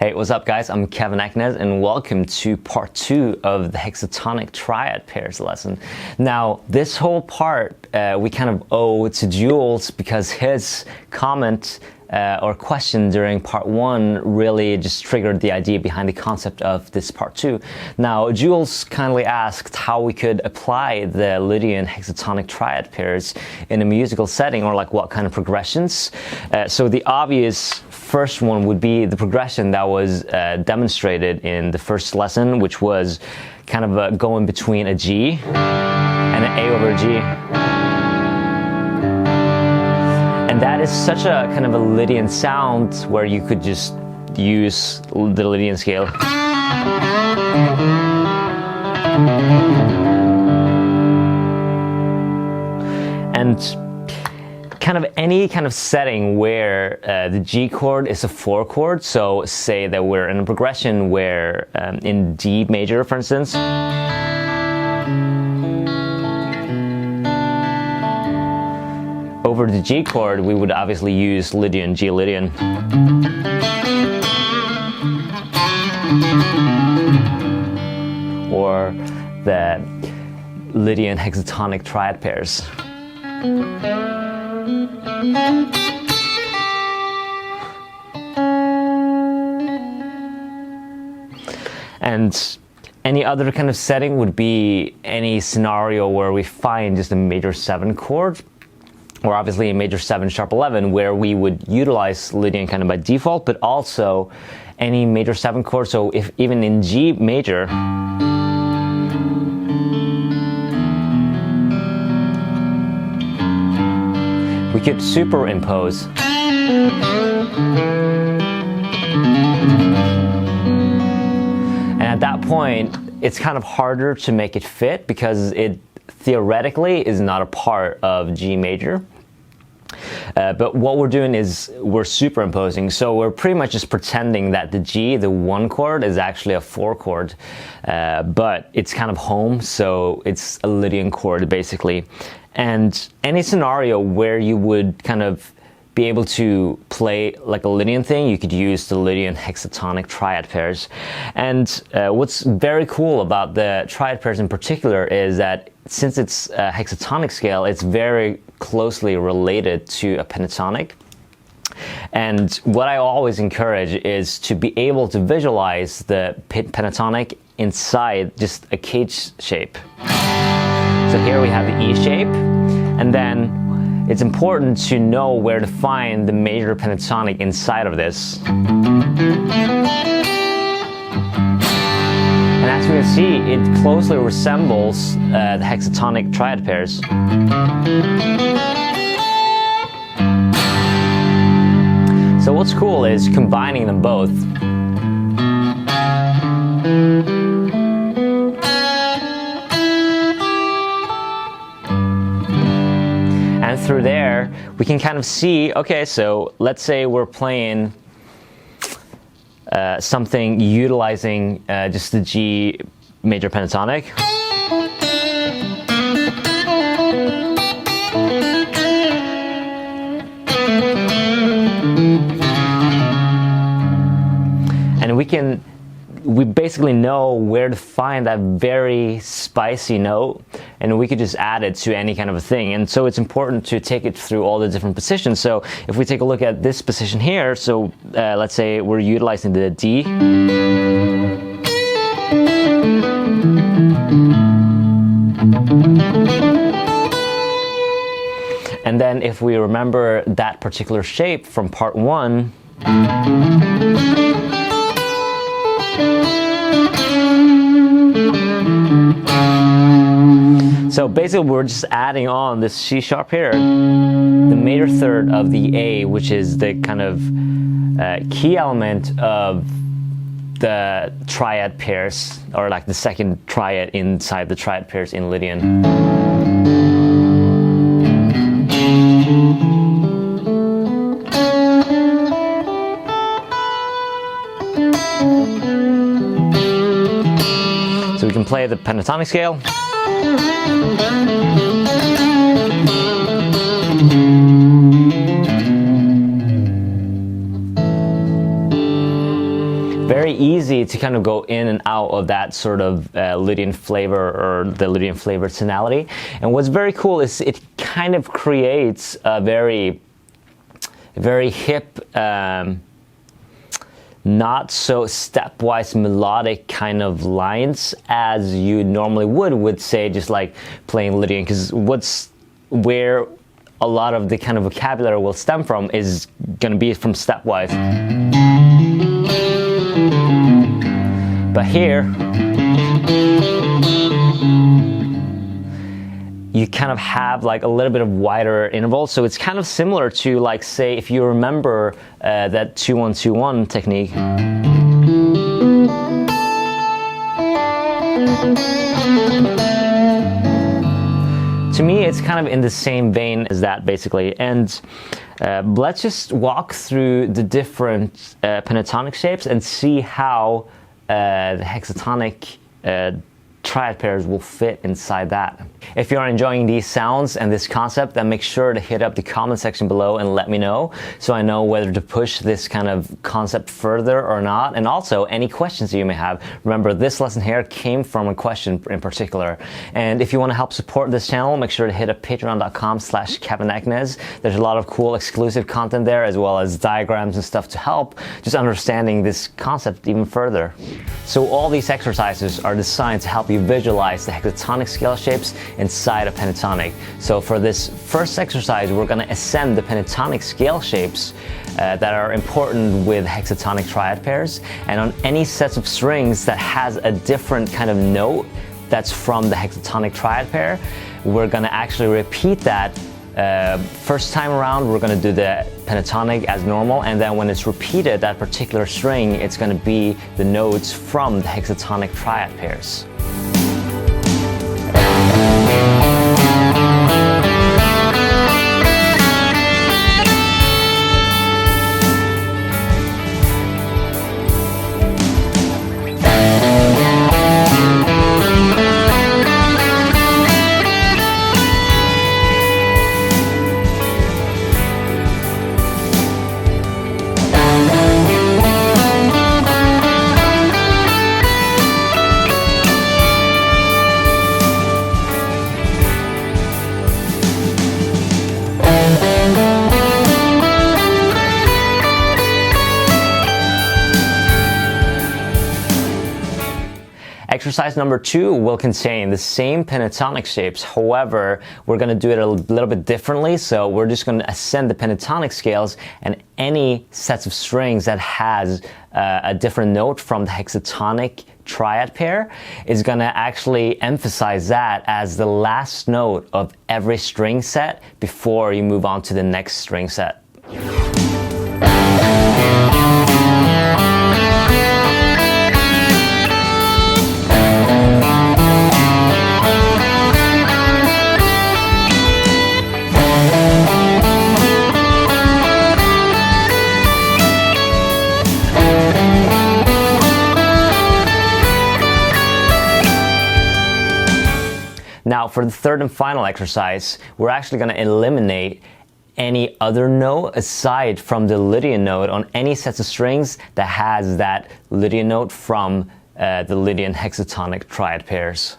Hey, what's up guys? I'm Keven Eknes and welcome to part 2 of the Hexatonic Triad pairs lesson. Now, this whole part we kind of owe to Jules because his comment or question during part 1 really just triggered the idea behind the concept of this part 2. Now, Jules kindly asked how we could apply the Lydian hexatonic triad pairs in a musical setting, or like what kind of progressions. So the obvious first one would be the progression that was demonstrated in the first lesson, which was kind of going between a G and an A over G. And that is such a kind of a Lydian sound where you could just use the Lydian scale. And kind of any kind of setting where the G chord is a 4 chord, so say that we're in a progression where in D major, for instance, over the G chord, we would obviously use Lydian, G Lydian. Or the Lydian hexatonic triad pairs. And any other kind of setting would be any scenario where we find just a major 7 chord, or obviously a major 7 sharp 11, where we would utilize Lydian kind of by default, but also any major 7 chord. So if even in G major, we could superimpose. And at that point, it's kind of harder to make it fit because it theoretically is not a part of G major. But what we're doing is we're superimposing, so we're pretty much just pretending that the G, the 1 chord, is actually a 4 chord, but it's kind of home, so it's a Lydian chord basically. And any scenario where you would kind of be able to play like a Lydian thing, you could use the Lydian hexatonic triad pairs. And what's very cool about the triad pairs in particular is that since it's a hexatonic scale, it's very closely related to a pentatonic. And what I always encourage is to be able to visualize the pentatonic inside just a cage shape. So here we have the E shape, and then it's important to know where to find the major pentatonic inside of this. And as we can see, it closely resembles the hexatonic triad pairs. So what's cool is combining them both. And through there, we can kind of see, okay, so let's say we're playing something utilizing just the G major pentatonic. And we basically know where to find that very spicy note, and we could just add it to any kind of a thing. And so it's important to take it through all the different positions. So if we take a look at this position here, so let's say we're utilizing the D. And then if we remember that particular shape from part 1, so basically we're just adding on this C sharp here, the major third of the A, which is the kind of key element of the triad pairs, or like the second triad inside the triad pairs in Lydian. So we can play the pentatonic scale. very easy to kind of go in and out of that sort of Lydian flavor, or the Lydian flavor tonality. And what's very cool is it kind of creates a very hip, not so stepwise melodic kind of lines as you normally would say, just like playing Lydian, because where a lot of the kind of vocabulary will stem from is going to be from stepwise. But here, you kind of have like a little bit of wider interval, so it's kind of similar to, like, say, if you remember that 2-1-2-1 technique. To me, it's kind of in the same vein as that, basically. And let's just walk through the different pentatonic shapes and see how the hexatonic triad pairs will fit inside that. If you're enjoying these sounds and this concept, then make sure to hit up the comment section below and let me know, so I know whether to push this kind of concept further or not. And also any questions that you may have. Remember, this lesson here came from a question in particular. And if you want to help support this channel, make sure to hit up patreon.com/KevenEknes. There's a lot of cool exclusive content there, as well as diagrams and stuff to help just understanding this concept even further. So all these exercises are designed to help you visualize the hexatonic scale shapes inside a pentatonic. So for this first exercise, we're going to ascend the pentatonic scale shapes that are important with hexatonic triad pairs, and on any sets of strings that has a different kind of note that's from the hexatonic triad pair, we're going to actually repeat that. First time around, we're going to do the pentatonic as normal, and then when it's repeated, that particular string, it's going to be the notes from the hexatonic triad pairs. Exercise number 2 will contain the same pentatonic shapes. However, we're going to do it a little bit differently. So we're just going to ascend the pentatonic scales, and any sets of strings that has a different note from the hexatonic triad pair is going to actually emphasize that as the last note of every string set before you move on to the next string set. Now, for the third and final exercise, we're actually going to eliminate any other note aside from the Lydian note on any sets of strings that has that Lydian note from the Lydian hexatonic triad pairs.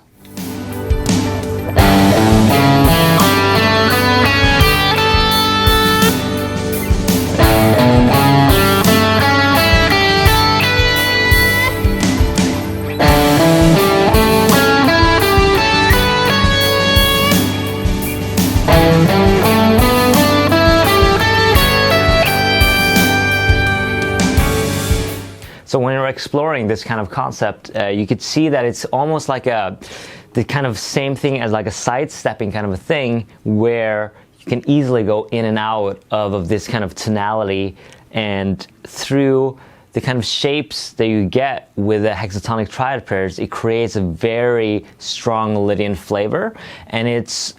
So when you're exploring this kind of concept, you could see that it's almost like the kind of same thing as like a sidestepping kind of a thing, where you can easily go in and out of this kind of tonality, and through the kind of shapes that you get with the hexatonic triad pairs, it creates a very strong Lydian flavor, and it's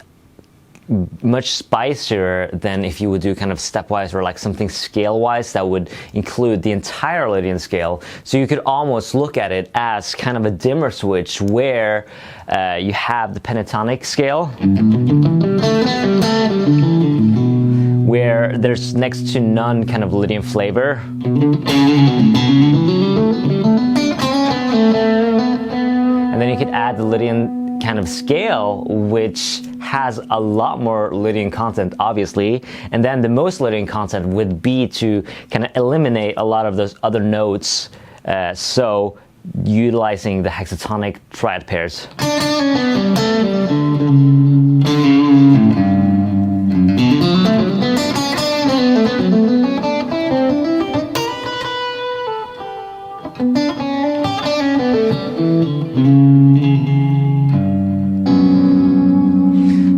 much spicier than if you would do kind of stepwise or like something scale-wise that would include the entire Lydian scale. So you could almost look at it as kind of a dimmer switch, where you have the pentatonic scale, where there's next to none kind of Lydian flavor. you could add the Lydian kind of scale, which has a lot more Lydian content, obviously, and then the most Lydian content would be to kind of eliminate a lot of those other notes, so utilizing the hexatonic triad pairs.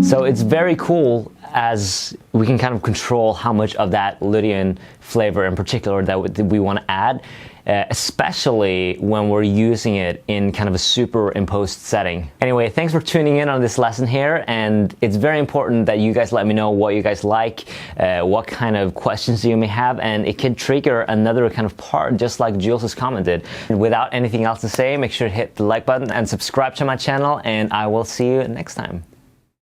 So it's very cool, as we can kind of control how much of that Lydian flavor in particular that we want to add, especially when we're using it in kind of a superimposed setting. Anyway, thanks for tuning in on this lesson here, and it's very important that you guys let me know what you guys like, what kind of questions you may have, and it can trigger another kind of part, just like Jules has commented. And without anything else to say, make sure to hit the like button and subscribe to my channel, and I will see you next time.